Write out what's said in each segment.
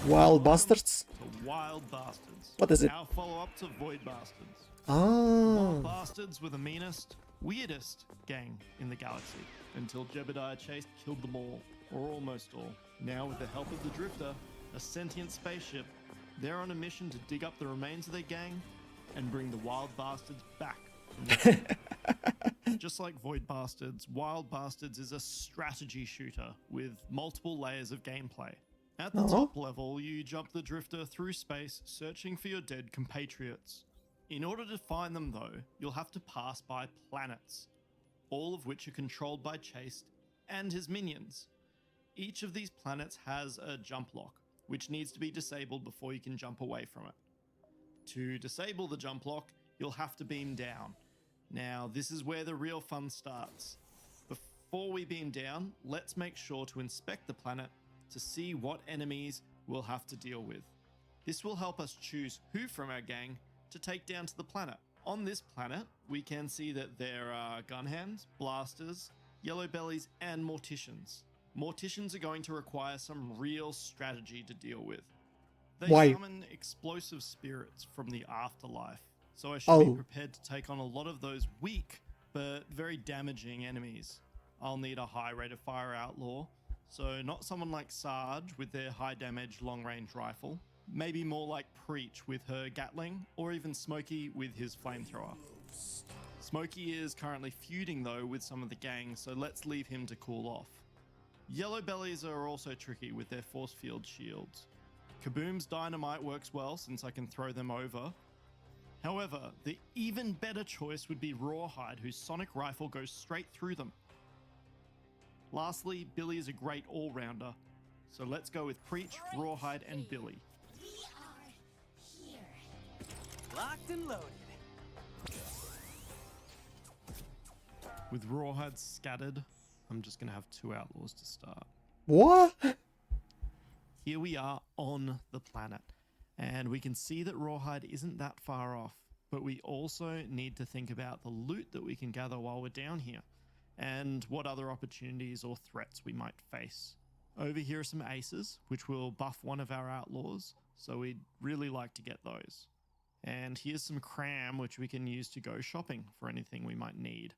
Wild Welcome Bastards? to Wild Bastards. What is it? Our follow-up to Void Bastards. Ah. Wild Bastards were the meanest, weirdest gang in the galaxy until Jebediah Chase killed them all, or almost all. Now, with the help of the Drifter, a sentient spaceship, they're on a mission to dig up the remains of their gang and bring the Wild Bastards back from the dead. Just like Void Bastards, Wild Bastards is a strategy shooter with multiple layers of gameplay. At the top level, you jump the Drifter through space searching for your dead compatriots. In order to find them though, you'll have to pass by planets, all of which are controlled by Chase and his minions. Each of these planets has a jump lock, which needs to be disabled before you can jump away from it. To disable the jump lock, you'll have to beam down. Now, this is where the real fun starts. Before we beam down, let's make sure to inspect the planet to see what enemies we'll have to deal with. This will help us choose who from our gang to take down to the planet. On this planet, we can see that there are gun hands, blasters, yellow bellies, and morticians. Morticians are going to require some real strategy to deal with. They Why? summon explosive spirits from the afterlife, so I should be prepared to take on a lot of those weak but very damaging enemies. I'll need a high rate of fire outlaw, so not someone like Sarge with their high damage long range rifle, maybe more like Preach with her Gatling, or even Smokey with his flamethrower. Smokey is currently feuding though with some of the gang, so let's leave him to cool off. Yellow bellies are also tricky with their force field shields. Kaboom's dynamite works well since I can throw them over. However, the even better choice would be Rawhide, whose sonic rifle goes straight through them. Lastly, Billy is a great all-rounder, so let's go with Preach, Rawhide, and Billy. We are here. Locked and loaded. With Rawhide scattered, I'm just going to have 2 outlaws to start. What? Here we are on the planet, and we can see that Rawhide isn't that far off, but we also need to think about the loot that we can gather while we're down here, and what other opportunities or threats we might face. Over here are some aces, which will buff one of our outlaws, so we'd really like to get those. And here's some cram, which we can use to go shopping for anything we might need.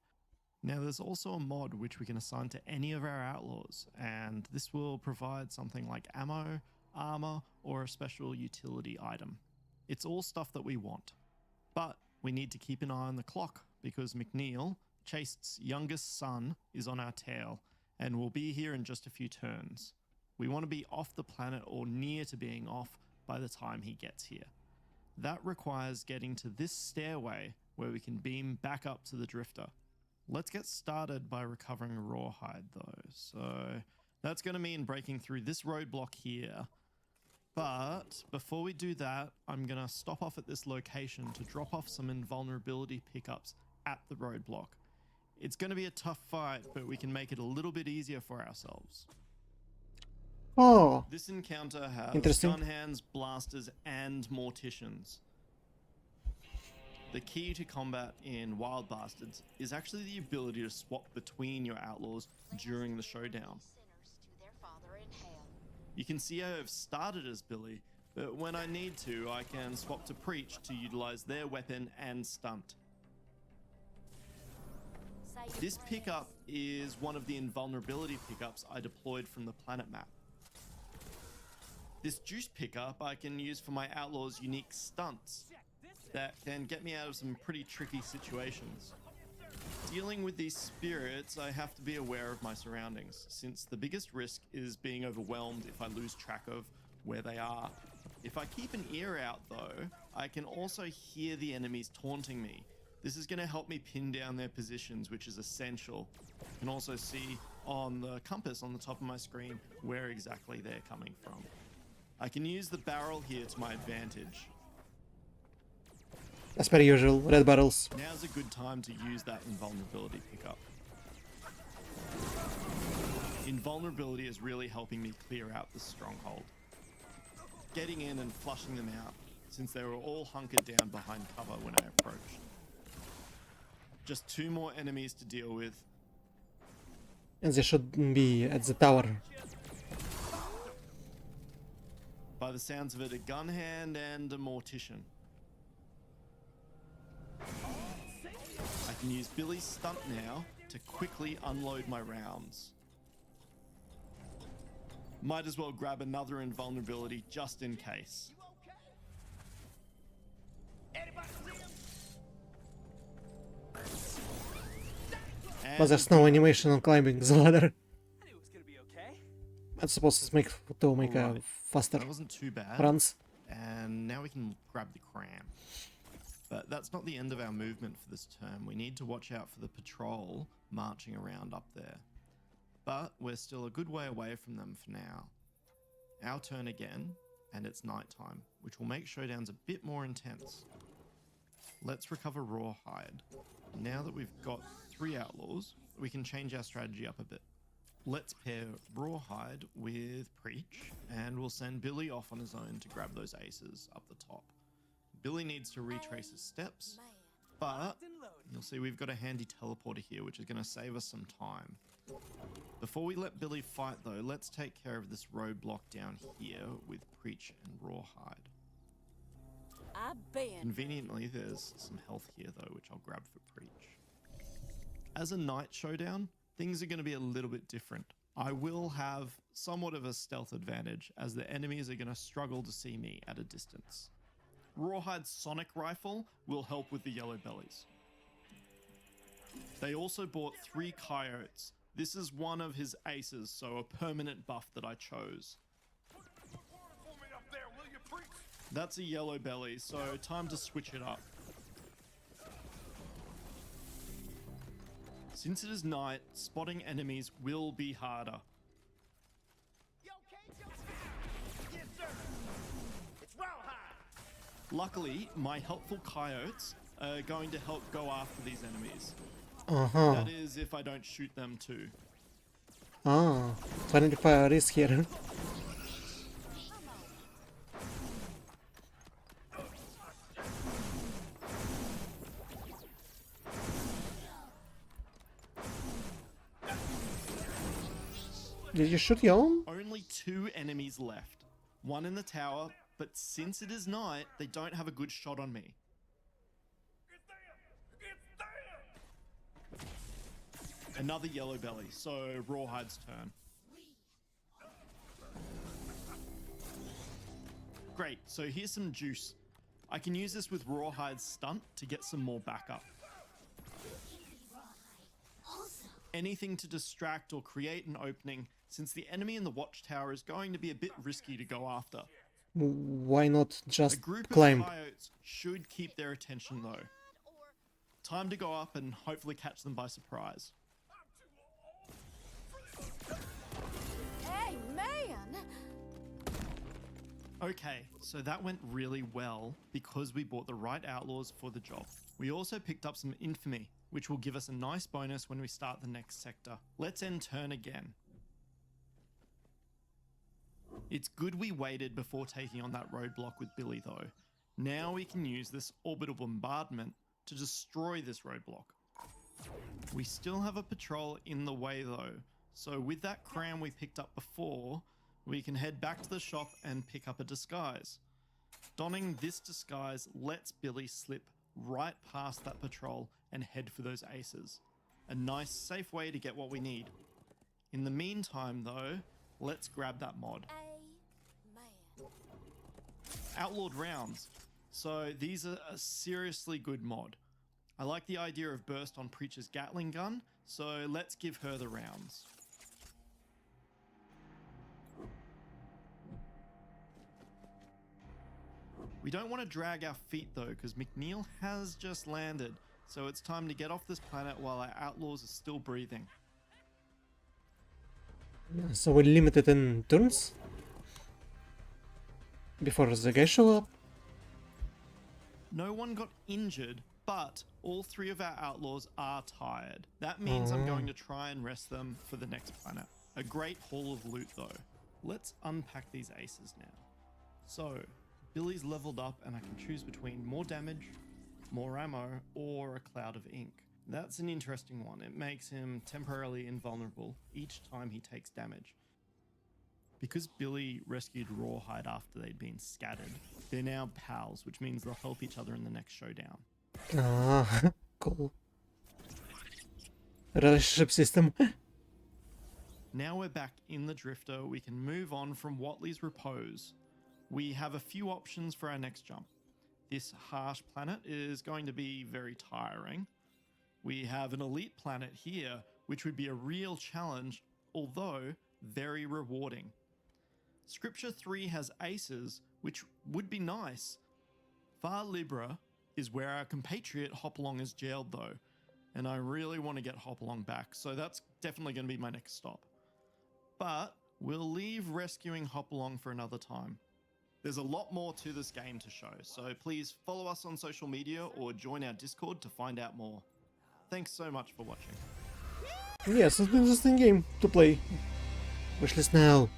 Now there's also a mod which we can assign to any of our outlaws, and this will provide something like ammo, armor, or a special utility item. It's all stuff that we want. But we need to keep an eye on the clock, because McNeil, Chase's youngest son, is on our tail, and will be here in just a few turns. We want to be off the planet or near to being off by the time he gets here. That requires getting to this stairway where we can beam back up to the Drifter. Let's get started by recovering Rawhide though. So that's going to mean breaking through this roadblock here. But before we do that, I'm going to stop off at this location to drop off some invulnerability pickups at the roadblock. It's going to be a tough fight, but we can make it a little bit easier for ourselves. Oh, This encounter has Interesting. gun hands, blasters, and morticians. The key to combat in Wild Bastards is actually the ability to swap between your outlaws during the showdown. Sinners to their Father in hell. You can see I have started as Billy, but when I need to, I can swap to Preach to utilize their weapon and stunt. This pickup is one of the invulnerability pickups I deployed from the planet map. This juice pickup I can use for my outlaws' unique stunts that can get me out of some pretty tricky situations. Dealing with these spirits, I have to be aware of my surroundings, since the biggest risk is being overwhelmed if I lose track of where they are. If I keep an ear out though, I can also hear the enemies taunting me. This is going to help me pin down their positions, which is essential. You can also see on the compass on the top of my screen where exactly they're coming from. I can use the barrel here to my advantage. as per usual, red barrels. Now's a good time to use that invulnerability pickup. Invulnerability is really helping me clear out the stronghold. Getting in and flushing them out, since they were all hunkered down behind cover when I approached. Just 2 more enemies to deal with. And they should be at the tower. By the sounds of it, a gun hand and a mortician. I can use Billy's stunt now to quickly unload my rounds. Might as well grab another invulnerability just in case. But there's no animation on climbing the ladder. I knew it was gonna be okay. I'm supposed to make a Alright. faster That wasn't too bad. runs. And now we can grab the cram. But that's not the end of our movement for this turn. We need to watch out for the patrol marching around up there. But we're still a good way away from them for now. Our turn again, and it's nighttime, which will make showdowns a bit more intense. Let's recover Rawhide. Now that we've got 3 outlaws, we can change our strategy up a bit. Let's pair Rawhide with Preach, and we'll send Billy off on his own to grab those aces up the top. Billy needs to retrace his steps, but Locked and loaded. you'll see we've got a handy teleporter here, which is going to save us some time. Before we let Billy fight though, let's take care of this roadblock down here with Preach and Rawhide. I been. Conveniently, there's some health here though, which I'll grab for Preach. As a night showdown, things are going to be a little bit different. I will have somewhat of a stealth advantage as the enemies are going to struggle to see me at a distance. Rawhide's sonic rifle will help with the yellow bellies. They also bought 3 coyotes. This is one of his aces, so a permanent buff that I chose. That's a yellow belly, so time to switch it up. Since it is night, spotting enemies will be harder. Yes, sir. It's Rawhide. Luckily, my helpful coyotes are going to help go after these enemies. Uh-huh. That is, if I don't shoot them too. Ah, friendly fire is here. Did you shoot your own? Only 2 enemies left. One in the tower, but since it is night, they don't have a good shot on me. Another yellow belly, so Rawhide's turn. Great, so here's some juice. I can use this with Rawhide's stunt to get some more backup. Anything to distract or create an opening, since the enemy in the watchtower is going to be a bit risky to go after. Why not A just group climb? of coyotes should keep their attention though. Time to go up and hopefully catch them by surprise. Hey, man! Okay, so that went really well because we bought the right outlaws for the job. We also picked up some infamy, which will give us a nice bonus when we start the next sector. Let's end turn again. It's good we waited before taking on that roadblock with Billy though. Now we can use this orbital bombardment to destroy this roadblock. We still have a patrol in the way though, so with that cram we picked up before, we can head back to the shop and pick up a disguise. Donning this disguise lets Billy slip right past that patrol and head for those aces. A nice safe way to get what we need. In the meantime though, let's grab that mod. Man. Outlawed rounds. So these are a seriously good mod. I like the idea of burst on Preacher's Gatling gun, so let's give her the rounds. We don't want to drag our feet though, because McNeil has just landed, so it's time to get off this planet while our outlaws are still breathing. So we're limited in turns? Before the guys show up? No one got injured, but all 3 of our outlaws are tired. That means I'm going to try and rest them for the next planet. A great haul of loot though. Let's unpack these aces now. So, Billy's leveled up and I can choose between more damage, more ammo, or a cloud of ink. That's an interesting one. It makes him temporarily invulnerable each time he takes damage. Because Billy rescued Rawhide after they'd been scattered, they're now pals, which means they'll help each other in the next showdown. Ah, cool. Relationship system. Now we're back in the Drifter, we can move on from Watley's Repose. We have a few options for our next jump. This harsh planet is going to be very tiring. We have an elite planet here, which would be a real challenge, although very rewarding. Scripture 3 has aces, which would be nice. Far Libra is where our compatriot Hopalong is jailed though, and I really want to get Hopalong back, so that's definitely going to be my next stop. But we'll leave rescuing Hopalong for another time. There's a lot more to this game to show, so please follow us on social media or join our Discord to find out more. Thanks so much for watching. Yes, it's an interesting game to play. Wishlist now.